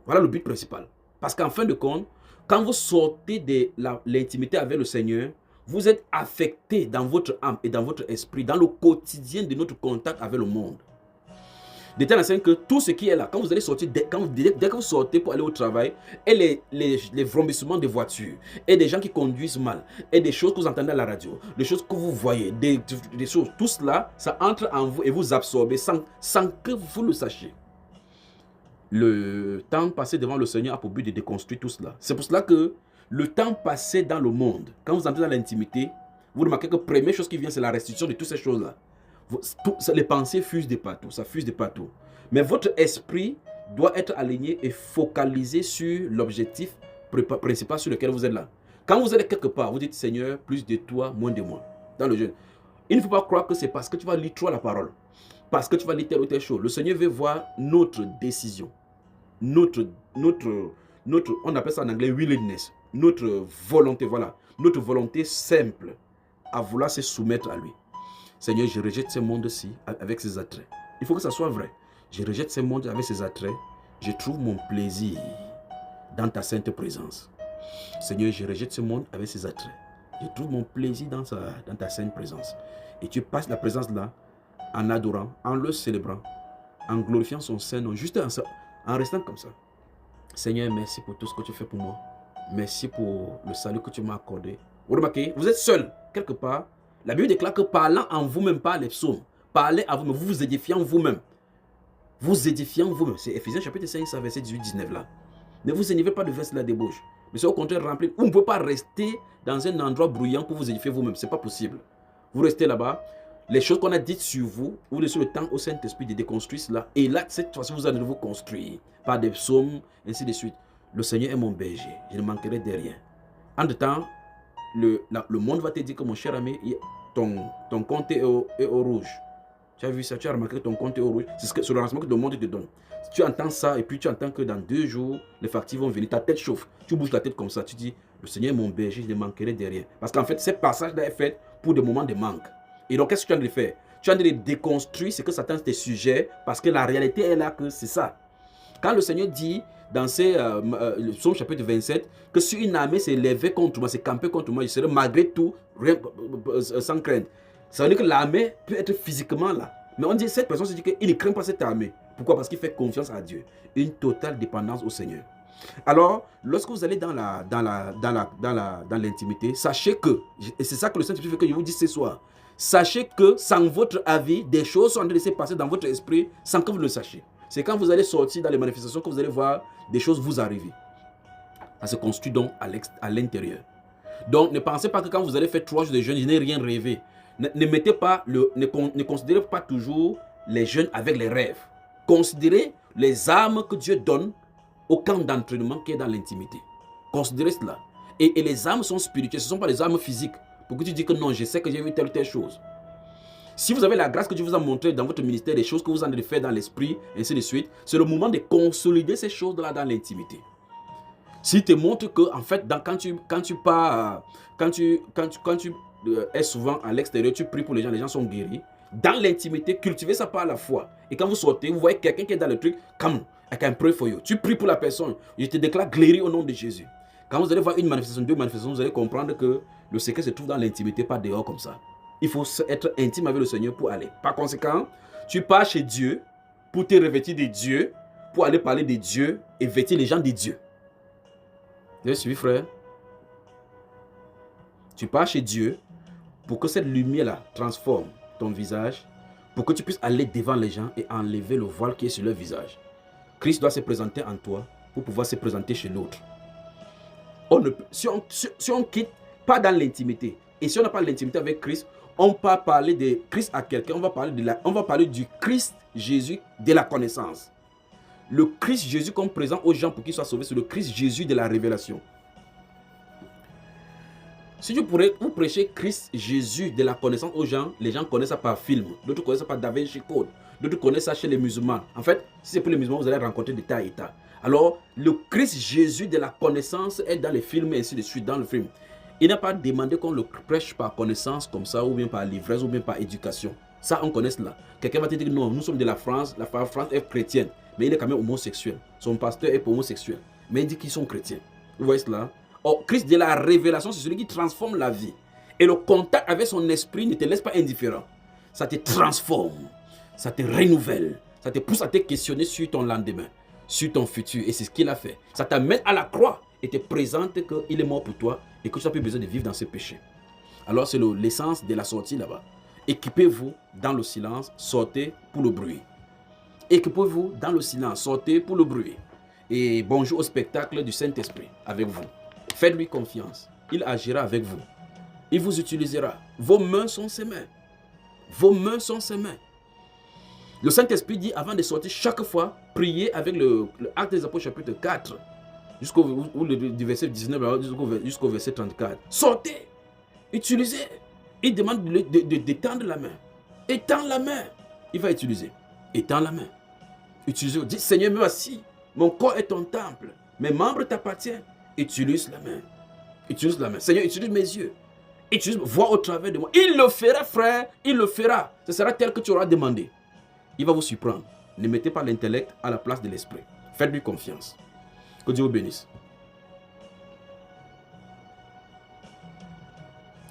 Voilà le but principal. Parce qu'en fin de compte, quand vous sortez de l'intimité avec le Seigneur, vous êtes affecté dans votre âme et dans votre esprit, dans le quotidien de notre contact avec le monde. De telle sorte que tout ce qui est là, quand vous allez sortir, dès que vous sortez pour aller au travail, et les vrombissements de voitures, et des gens qui conduisent mal, et des choses que vous entendez à la radio, des choses que vous voyez, des choses, tout cela, ça entre en vous et vous absorbe sans que vous le sachiez. Le temps passé devant le Seigneur a pour but de déconstruire tout cela. C'est pour cela que le temps passé dans le monde, quand vous entrez dans l'intimité, vous remarquez que la première chose qui vient, c'est la restitution de toutes ces choses-là. Les pensées fusent de partout, ça fuse de partout. Mais votre esprit doit être aligné et focalisé sur l'objectif principal sur lequel vous êtes là. Quand vous êtes quelque part, vous dites Seigneur, plus de toi, moins de moi. Dans le jeûne. Il ne faut pas croire que c'est parce que tu vas lire trop la parole, parce que tu vas lire telle ou telle chose. Le Seigneur veut voir notre décision, on appelle ça en anglais willingness, notre volonté, voilà, notre volonté simple à vouloir se soumettre à lui. Seigneur, je rejette ce monde-ci avec ses attraits. Il faut que ça soit vrai. Je rejette ce monde avec ses attraits. Je trouve mon plaisir dans ta sainte présence. Seigneur, je rejette ce monde avec ses attraits. Je trouve mon plaisir dans ta sainte présence. Et tu passes la présence là en adorant, en le célébrant, en glorifiant son Saint-Nom, juste en restant comme ça. Seigneur, merci pour tout ce que tu fais pour moi. Merci pour le salut que tu m'as accordé. Vous remarquez, vous êtes seul, quelque part. La Bible déclare que parlant en vous-même par les psaumes, parlez à vous-même, vous vous édifiez en vous-même. Vous édifiez en vous-même. C'est Éphésiens chapitre 5, verset 18-19 là. Ne vous énervez pas de verser la débauche. Mais c'est au contraire rempli. Vous ne pouvez pas rester dans un endroit bruyant pour vous édifier vous-même. Ce n'est pas possible. Vous restez là-bas. Les choses qu'on a dites sur vous, vous laissez le temps au Saint-Esprit de déconstruire cela. Et là, cette fois-ci, vous allez vous construire par des psaumes, ainsi de suite. Le Seigneur est mon berger. Je ne manquerai de rien. Entre-temps, le monde va te dire que mon cher ami, ton compte est au rouge. Tu as vu ça, tu as remarqué que ton compte est au rouge. C'est le renseignement que le monde te donne. Tu entends ça et puis tu entends que dans 2 jours, les factures vont venir. Ta tête chauffe. Tu bouges la tête comme ça. Tu dis, le Seigneur est mon berger, je ne manquerai de rien. Parce qu'en fait, ces passages-là est fait pour des moments de manque. Et donc, qu'est-ce que tu as de faire? Tu es en train de déconstruire ce que Satan te suggère parce que la réalité est là que c'est ça. Quand le Seigneur dit dans le psaume chapitre 27 que si une armée s'est levée contre moi, s'est campée contre moi, je serai malgré tout sans crainte. Ça veut dire que l'armée peut être physiquement là. Mais on dit, cette personne se dit qu'il ne craint pas cette armée. Pourquoi? Parce qu'il fait confiance à Dieu. Une totale dépendance au Seigneur. Alors, lorsque vous allez dans l'intimité, sachez que, et c'est ça que le Saint-Esprit veut que je vous dise ce soir, sachez que sans votre avis, des choses sont en train de se passer dans votre esprit sans que vous le sachiez. C'est quand vous allez sortir dans les manifestations que vous allez voir des choses vous arriver. Ça se construit donc à l'intérieur. Donc, ne pensez pas que quand vous allez faire 3 jours de jeûne, je n'ai rien rêvé. Ne considérez pas toujours les jeûnes avec les rêves. Considérez les armes que Dieu donne au camp d'entraînement qui est dans l'intimité. Considérez cela. Et les armes sont spirituelles, ce ne sont pas les armes physiques. Pour que tu dis que non, je sais que j'ai vu telle ou telle chose. Si vous avez la grâce que Dieu vous a montré dans votre ministère, les choses que vous en avez fait dans l'esprit, et ainsi de suite, c'est le moment de consolider ces choses-là dans l'intimité. S'il te montre que, en fait, quand tu es souvent à l'extérieur, tu pries pour les gens sont guéris. Dans l'intimité, cultivez ça par la foi. Et quand vous sortez, vous voyez quelqu'un qui est dans le truc, come, I can pray for you. Tu pries pour la personne. Je te déclare guéri au nom de Jésus. Quand vous allez voir une manifestation, 2 manifestations, vous allez comprendre que le secret se trouve dans l'intimité, pas dehors comme ça. Il faut être intime avec le Seigneur pour aller. Par conséquent, tu pars chez Dieu pour te revêtir de Dieu, pour aller parler de Dieu et vêtir les gens de Dieu. Vous avez suivi, frère? Tu pars chez Dieu pour que cette lumière-là transforme ton visage, pour que tu puisses aller devant les gens et enlever le voile qui est sur leur visage. Christ doit se présenter en toi pour pouvoir se présenter chez l'autre. Si on quitte pas dans l'intimité, et si on n'a pas l'intimité avec Christ, on peut parler de Christ à quelqu'un, on va parler du Christ Jésus de la connaissance. Le Christ Jésus qu'on présente aux gens pour qu'ils soient sauvés, c'est le Christ Jésus de la révélation. Si vous prêchez Christ Jésus de la connaissance aux gens, les gens connaissent ça par film, d'autres connaissent ça par Da Vinci Code, d'autres connaissent ça chez les musulmans. En fait, si c'est pour les musulmans, vous allez rencontrer des tas et tas. Alors, le Christ Jésus de la connaissance est dans les films et ainsi de suite, dans le film. Il n'a pas demandé qu'on le prêche par connaissance comme ça, ou bien par l'ivresse, ou bien par éducation. Ça, on connaît cela. Quelqu'un va te dire non, nous sommes de la France est chrétienne, mais il est quand même homosexuel. Son pasteur est homosexuel, mais il dit qu'ils sont chrétiens. Vous voyez cela? Or, Christ de la révélation, c'est celui qui transforme la vie. Et le contact avec son esprit ne te laisse pas indifférent. Ça te transforme, ça te renouvelle, ça te pousse à te questionner sur ton lendemain, sur ton futur. Et c'est ce qu'il a fait. Ça t'amène à la croix et te présente qu'il est mort pour toi et que tu n'as plus besoin de vivre dans ce péché. Alors, c'est l'essence de la sortie là-bas. Équipez-vous dans le silence, sortez pour le bruit. Équipez-vous dans le silence, sortez pour le bruit. Et bonjour au spectacle du Saint-Esprit avec vous. Faites-lui confiance. Il agira avec vous. Il vous utilisera. Vos mains sont ses mains. Vos mains sont ses mains. Le Saint-Esprit dit avant de sortir chaque fois, priez avec le Acte des Apôtres chapitre 4 du verset 19 jusqu'au verset 34. Sortez. Utilisez. Il demande d'étendre la main. Étends la main. Il va utiliser. Étends la main. Utilisez. Dis Seigneur, me voici. Mon corps est ton temple. Mes membres t'appartiennent. Utilise la main. Utilise la main. Seigneur, utilise mes yeux. Utilise, vois au travers de moi. Il le fera, frère. Il le fera. Ce sera tel que tu auras demandé. Il va vous surprendre. Ne mettez pas l'intellect à la place de l'esprit. Faites-lui confiance. Que Dieu vous bénisse.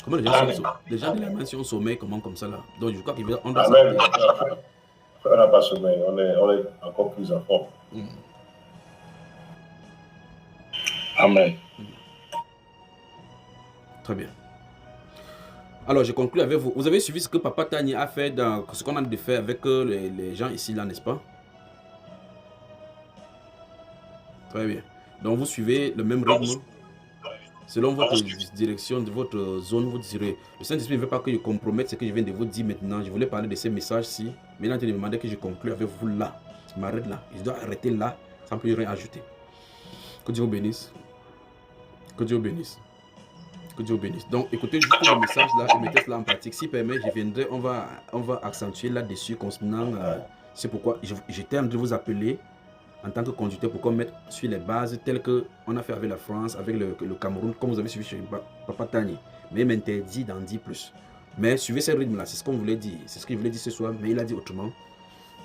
Comment les gens de la main sont au sommeil, comment comme ça là? Donc je crois qu'on doit Amen. On n'a pas sommeil. On est encore plus en forme. Amen. Très bien. Alors, je conclue avec vous. Vous avez suivi ce que Papa Tani a fait, dans ce qu'on a de faire avec les gens ici, là, n'est-ce pas? Très bien. Donc, vous suivez le même rythme. Selon votre direction, de votre zone, vous direz. Le Saint-Esprit ne veut pas que je compromette ce que je viens de vous dire maintenant. Je voulais parler de ces messages-ci. Maintenant, il me demandait que je conclue avec vous là. Je m'arrête là. Je dois arrêter là, sans plus rien ajouter. Que Dieu vous bénisse. Que Dieu vous bénisse. Que Dieu vous bénisse. Donc, écoutez juste le message là et mettez cela en pratique. Si permet, je viendrai, on va accentuer là-dessus concernant. C'est pourquoi j'étais en train de vous appeler en tant que conducteur pour qu'on mette sur les bases telles qu'on a fait avec la France, avec le Cameroun, comme vous avez suivi chez Papa Tani. Mais il m'interdit d'en dire plus. Mais suivez ce rythme-là, c'est ce qu'on voulait dire. C'est ce qu'il voulait dire ce soir, mais il a dit autrement,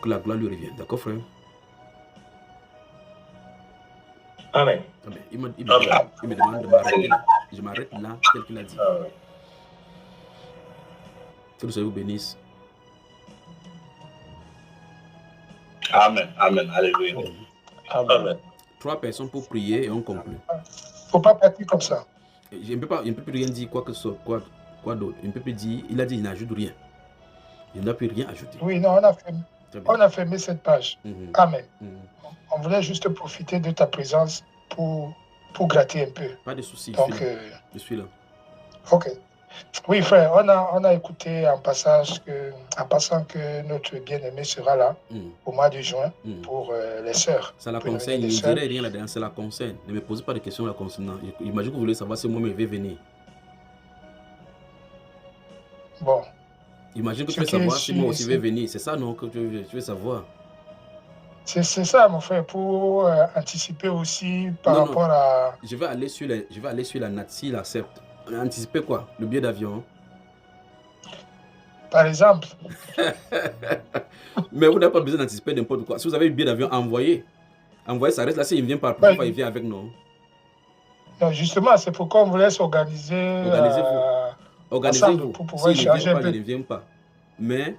que la gloire lui revient. D'accord, frère? Amen. Amen. Il me demande de m'arrêter là. Je m'arrête là, tel qu'il a dit. Que le Seigneur vous bénisse. Amen. Amen. Alléluia. Amen. 3 personnes pour prier et on conclut. Faut pas partir comme ça. Je ne peux plus rien dire quoi que ce soit, quoi d'autre. Il ne peut plus dire, il a dit, il n'ajoute rien. Il n'a plus rien ajouté. Oui, non, on a fermé cette page. Amen. On voulait juste profiter de ta présence pour gratter un peu. Pas de soucis. Donc, je suis là. Ok. Oui, frère, on a écouté en passant que notre bien-aimé sera là au mois de juin pour les sœurs. Ça la concerne, il ne dirait rien là-dedans, ça la concerne. Ne me posez pas de questions la concernant. Imagine que vous voulez savoir si moi-même je vais venir. Bon. Imagine que tu veux savoir si moi aussi je vais venir. C'est ça, non, que tu veux savoir. C'est ça, mon frère, pour anticiper aussi par rapport à... Je vais aller sur la NAT, s'il accepte. Anticiper quoi? Le billet d'avion? Par exemple. Mais vous n'avez pas besoin d'anticiper n'importe quoi. Si vous avez le billet d'avion, envoyez. Envoyez, ça reste là. S'il vient par première fois, il vient avec nous. Non, justement, c'est pourquoi on voulait s'organiser. Organisez-vous. Pour pouvoir échanger un peu. Il ne vient pas. Mais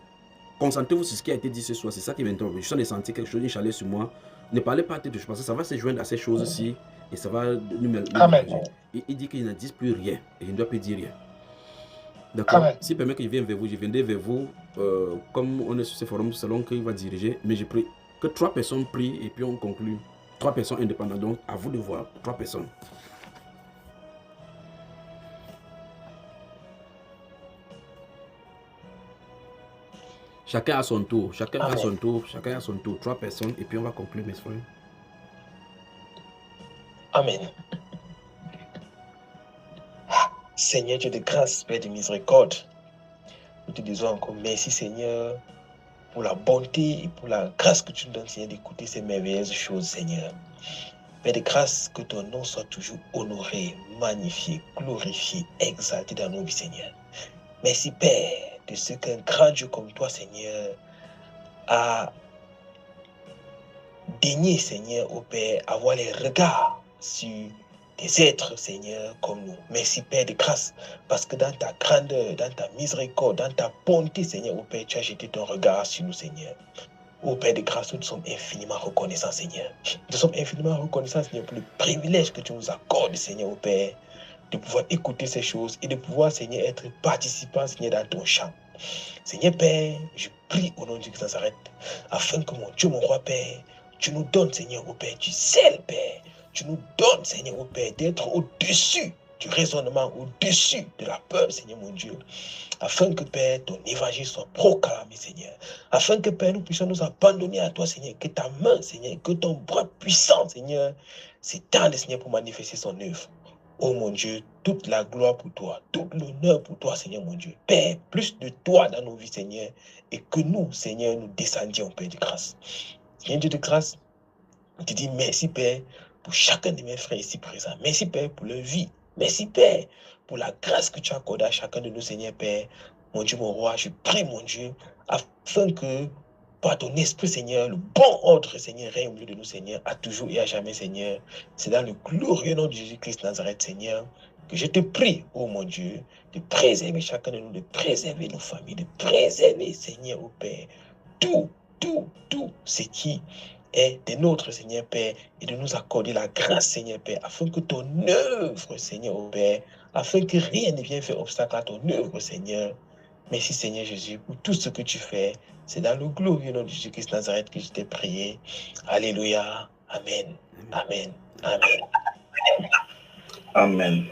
concentrez-vous sur ce qui a été dit ce soir. C'est ça qui m'interroge. Je suis en train de sentir quelque chose, une chaleur sur moi. Ne parlez pas à tête de chose, parce que ça va se joindre à ces choses-ci. Et ça va nous mélanger. Il dit qu'il n'en dit plus rien. Et il ne doit plus dire rien. D'accord? S'il permet que je vienne vers vous, je viendrai vers vous. Comme on est sur ce forum, selon qu'il va diriger. Mais je prie que 3 personnes prient et puis on conclut. 3 personnes indépendantes. Donc, à vous de voir. 3 personnes. Chacun à son tour. Chacun à son tour. 3 personnes. Et puis on va conclure, mes frères. Amen. Seigneur Dieu de grâce, Père de miséricorde, nous te disons encore merci, Seigneur, pour la bonté et pour la grâce que tu nous donnes, Seigneur, d'écouter ces merveilleuses choses, Seigneur. Père de grâce, que ton nom soit toujours honoré, magnifié, glorifié, exalté dans nos vies, Seigneur. Merci, Père, de ce qu'un grand Dieu comme toi, Seigneur, a daigné, Seigneur, au Père, avoir les regards sur des êtres, Seigneur, comme nous. Merci, Père de grâce, parce que dans ta grandeur, dans ta miséricorde, dans ta bonté, Seigneur, au Père, tu as jeté ton regard sur nous, Seigneur. Ô Père de grâce, nous sommes infiniment reconnaissants, Seigneur. Nous sommes infiniment reconnaissants, Seigneur, pour le privilège que tu nous accordes, Seigneur, au Père, de pouvoir écouter ces choses et de pouvoir, Seigneur, être participant, Seigneur, dans ton champ. Seigneur, Père, je prie au nom de Christ Nazareth, afin que mon Dieu, mon roi, Père, tu nous donnes, Seigneur, au Père, du zèle, Père. Tu nous donnes, Seigneur, au Père, d'être au-dessus du raisonnement, au-dessus de la peur, Seigneur, mon Dieu. Afin que, Père, ton évangile soit proclamé, Seigneur. Afin que, Père, nous puissions nous abandonner à toi, Seigneur. Que ta main, Seigneur, que ton bras puissant, Seigneur, s'étende, Seigneur, pour manifester son œuvre. Oh mon Dieu, toute la gloire pour toi, tout l'honneur pour toi, Seigneur, mon Dieu. Père, plus de toi dans nos vies, Seigneur, et que nous, Seigneur, nous descendions, Père de grâce. Seigneur Dieu de grâce, je te dis merci, Père, pour chacun de mes frères ici présents. Merci, Père, pour leur vie. Merci, Père, pour la grâce que tu accordes à chacun de nous, Seigneur, Père. Mon Dieu, mon roi, je prie, mon Dieu, afin que, par ton esprit, Seigneur, le bon ordre, Seigneur, règne au milieu de nous, Seigneur, à toujours et à jamais, Seigneur. C'est dans le glorieux nom de Jésus-Christ Nazareth, Seigneur, que je te prie, oh mon Dieu, de préserver chacun de nous, de préserver nos familles, de préserver, Seigneur, au Père, tout ce qui est des nôtres, Seigneur Père, et de nous accorder la grâce, Seigneur Père, afin que ton œuvre, Seigneur au Père, afin que rien ne vienne faire obstacle à ton œuvre, Seigneur. Merci, Seigneur Jésus, pour tout ce que tu fais. C'est dans le glorieux nom de Jésus-Christ Nazareth que je t'ai prié. Alléluia. Amen. Amen. Amen. Amen.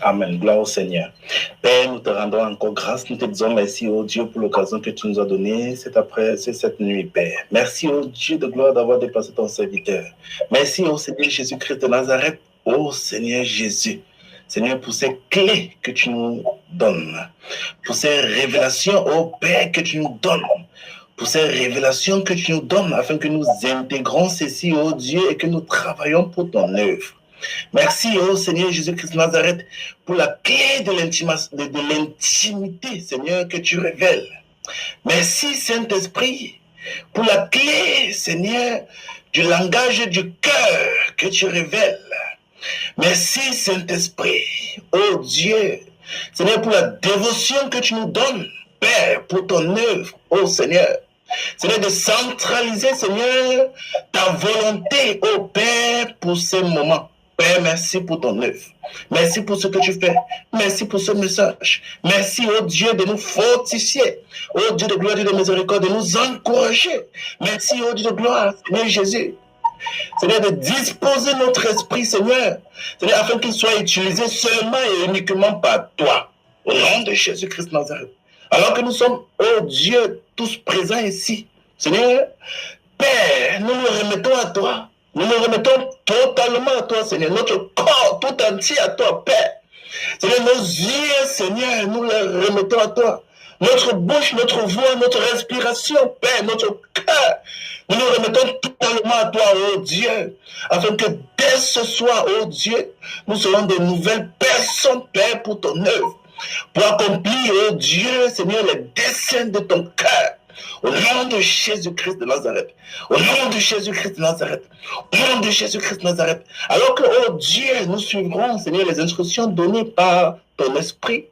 Amen. Gloire au Seigneur. Père, nous te rendons encore grâce. Nous te disons merci, oh Dieu, pour l'occasion que tu nous as donnée cette nuit, Père. Merci, oh Dieu de gloire, d'avoir déplacé ton serviteur. Merci, oh Seigneur Jésus-Christ de Nazareth, oh Seigneur Jésus. Seigneur, pour ces clés que tu nous donnes, pour ces révélations, oh Père, que tu nous donnes, pour ces révélations que tu nous donnes, afin que nous intégrons ceci, oh Dieu, et que nous travaillons pour ton œuvre. Merci, oh Seigneur Jésus-Christ de Nazareth, pour la clé de l'intimité, Seigneur, que tu révèles. Merci, Saint-Esprit, pour la clé, Seigneur, du langage du cœur que tu révèles. Merci, Saint-Esprit, oh Dieu, Seigneur, pour la dévotion que tu nous donnes, Père, pour ton œuvre, oh Seigneur. Seigneur, de centraliser, Seigneur, ta volonté, oh Père, pour ces moments. Père, merci pour ton œuvre. Merci pour ce que tu fais. Merci pour ce message. Merci, oh Dieu, de nous fortifier. Oh Dieu de gloire et de miséricorde, de nous encourager. Merci, oh Dieu de gloire, Seigneur Jésus. Seigneur, de disposer notre esprit, Seigneur, Seigneur, afin qu'il soit utilisé seulement et uniquement par toi. Au nom de Jésus-Christ de Nazareth. Alors que nous sommes, oh Dieu, tous présents ici, Seigneur, Père, nous nous remettons à toi. Nous nous remettons totalement à toi, Seigneur. Notre corps tout entier à toi, Père. Seigneur, nos yeux, Seigneur, nous les remettons à toi. Notre bouche, notre voix, notre respiration, Père, notre cœur, nous nous remettons totalement à toi, oh Dieu, afin que dès ce soir, oh Dieu, nous soyons de nouvelles personnes, Père, pour ton œuvre, pour accomplir, oh Dieu, Seigneur, les desseins de ton cœur. Au nom de Jésus-Christ de Nazareth. Au nom de Jésus-Christ de Nazareth. Au nom de Jésus-Christ de Nazareth. Alors que, oh Dieu, nous suivrons, Seigneur, les instructions données par ton esprit.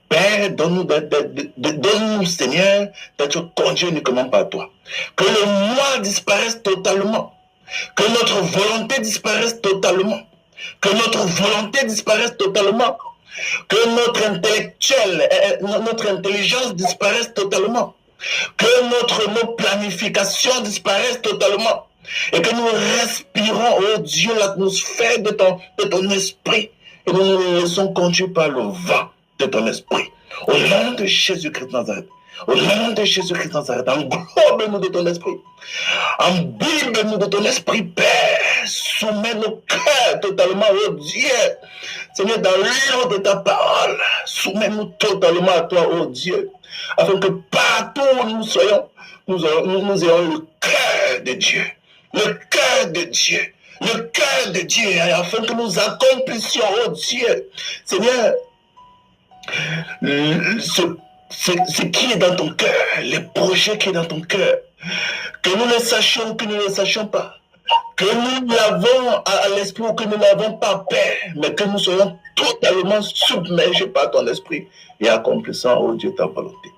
Père, donne-nous, Seigneur, d'être conduit uniquement par toi. Que le moi disparaisse totalement. Que notre volonté disparaisse totalement. Que notre volonté disparaisse totalement. Que notre intelligence disparaisse totalement. Que nos planifications disparaissent totalement. Et que nous respirons, oh Dieu, l'atmosphère de ton esprit. Et nous nous laissons conduire par le vent de ton esprit. Au nom de Jésus-Christ de Nazareth. Au nom de Jésus-Christ de Nazareth. Englobe-nous de ton esprit. Imbibe-nous de ton esprit, Père. Soumets nos cœurs totalement, oh Dieu. Seigneur, dans l'ordre de ta parole, soumets-nous totalement à toi, oh Dieu. Afin que partout où nous soyons, nous ayons le cœur de Dieu. Le cœur de Dieu. Le cœur de Dieu. Afin que nous accomplissions, oh Dieu. Seigneur, ce qui est dans ton cœur, les projets qui est dans ton cœur, que nous le sachions ou que nous ne le sachions pas, que nous l'avons à l'esprit ou que nous n'avons pas peur, mais que nous soyons totalement submergés par ton esprit et accomplissant, oh Dieu, ta volonté.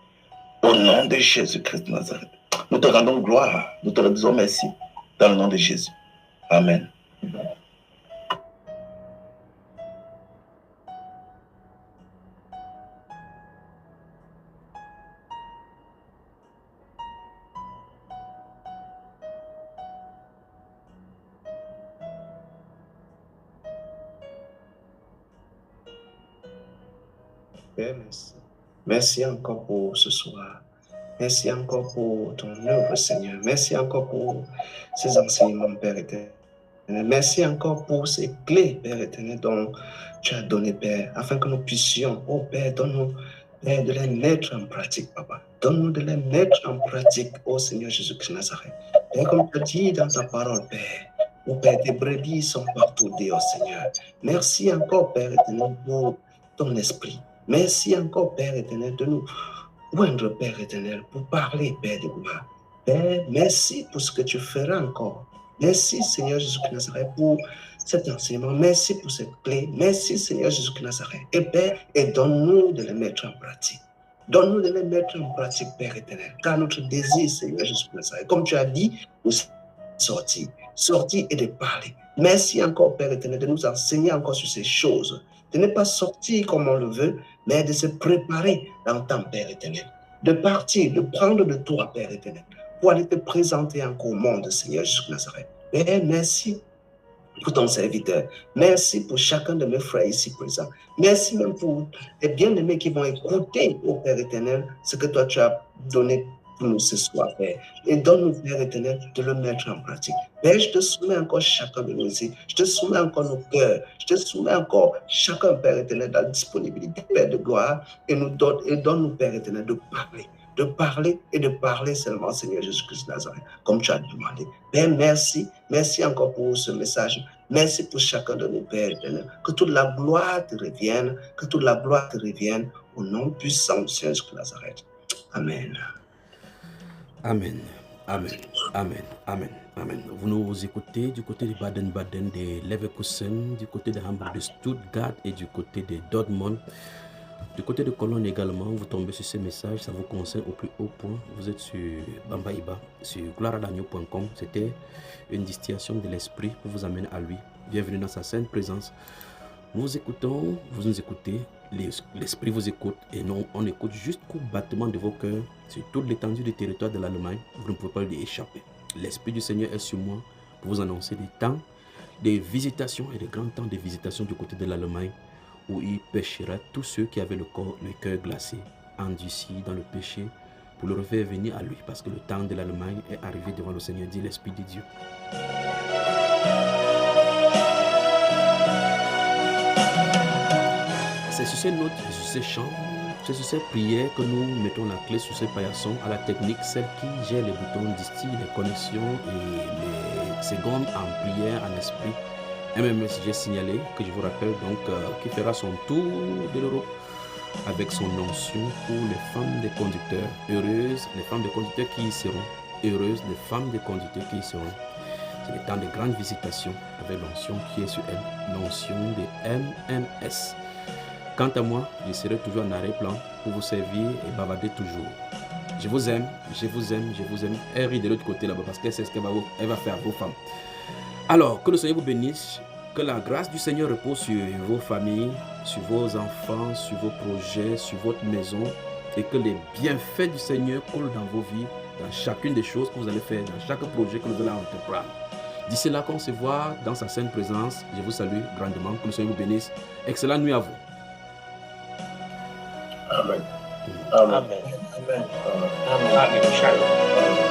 Au nom de Jésus-Christ de Nazareth, nous te rendons gloire, nous te disons merci, dans le nom de Jésus. Amen. Père, merci. Merci encore pour ce soir. Merci encore pour ton œuvre, Seigneur. Merci encore pour ces enseignements, Père éternel. Merci encore pour ces clés, Père éternel, dont tu as donné, Père, afin que nous puissions, oh Père, donne-nous, Père, de les mettre en pratique, Papa. Donne-nous de les mettre en pratique, oh Seigneur Jésus-Christ Nazareth. Père, comme tu as dit dans ta parole, Père, oh Père, tes brebis sont partout, Dieu, Seigneur. Merci encore, Père éternel, pour ton esprit. Merci encore, Père éternel, de nous oindre, Père éternel, pour parler, Père de gloire. Père, merci pour ce que tu feras encore. Merci, Seigneur Jésus-Christ Nazareth, pour cet enseignement. Merci pour cette clé. Merci, Seigneur Jésus-Christ Nazareth. Et Père, et donne-nous de les mettre en pratique. Donne-nous de les mettre en pratique, Père éternel. Car notre désir, Seigneur Jésus-Christ Nazareth, comme tu as dit, nous sortir et de parler. Merci encore, Père éternel, de nous enseigner encore sur ces choses. De ne pas sortir comme on le veut, mais de se préparer dans ton Père éternel. De partir, de prendre de toi, Père éternel, pour aller te présenter encore au monde, Seigneur Jésus Nazareth. Père, merci pour ton serviteur. Merci pour chacun de mes frères ici présents. Merci même pour les bien-aimés qui vont écouter, au Père éternel, ce que toi tu as donné pour nous ce soir, Père. Et donne-nous, Père éternel, de le mettre en pratique. Père, je te soumets encore chacun de nous ici. Je te soumets encore nos cœurs. Je te soumets encore chacun, Père éternel, dans la disponibilité, Père de gloire. Et donne-nous, Père éternel, de parler et de parler seulement, Seigneur Jésus-Christ de Nazareth, comme tu as demandé. Père, merci. Merci encore pour ce message. Merci pour chacun de nos pères éternels. Que toute la gloire te revienne, que toute la gloire te revienne au nom puissant du Seigneur de Nazareth. Amen. Amen. Amen. Amen. Amen. Amen. Vous nous écoutez du côté de Baden-Baden, de Leverkusen, du côté de Hambourg, de Stuttgart et du côté de Dortmund. Du côté de Cologne également, vous tombez sur ces messages, ça vous concerne au plus haut point. Vous êtes sur Bambaïba, sur gloireadagneau.com. C'était une distillation de l'esprit pour vous amener à lui. Bienvenue dans sa sainte présence. Nous écoutons, vous nous écoutez, l'esprit vous écoute et non, on écoute jusqu'au battement de vos cœurs sur toute l'étendue du territoire de l'Allemagne. Vous ne pouvez pas lui échapper. L'esprit du Seigneur est sur moi pour vous annoncer des temps, des visitations et des grands temps de visitation du côté de l'Allemagne, où il pêchera tous ceux qui avaient le cœur glacé, endurci dans le péché, pour le refaire venir à lui, parce que le temps de l'Allemagne est arrivé devant le Seigneur, dit l'Esprit de Dieu. C'est sur ces notes, sur ces chants, c'est sur ces prières que nous mettons la clé sur ces paillassons à la technique, celle qui gère les boutons, distille les connexions et les secondes en prière, en esprit. MMS, j'ai signalé, que je vous rappelle donc, qui fera son tour de l'Europe avec son onction pour les femmes des conducteurs. Heureuses les femmes des conducteurs qui y seront. Heureuses les femmes des conducteurs qui y seront. C'est le temps de grandes visitations avec l'onction qui est sur elle, l'onction de MMS. Quant à moi, je serai toujours en arrière-plan pour vous servir et bavarder toujours. Je vous aime, je vous aime, je vous aime. Elle rit de l'autre côté là-bas parce qu'elle sait ce qu'elle va faire à vos femmes. Alors, que le Seigneur vous bénisse, que la grâce du Seigneur repose sur vos familles, sur vos enfants, sur vos projets, sur votre maison, et que les bienfaits du Seigneur coulent dans vos vies, dans chacune des choses que vous allez faire, dans chaque projet que vous allez entreprendre. D'ici là qu'on se voit dans sa sainte présence, je vous salue grandement, que le Seigneur vous bénisse. Excellente nuit à vous. Amen. Amen. Amen. Amen. Amen. Shalom.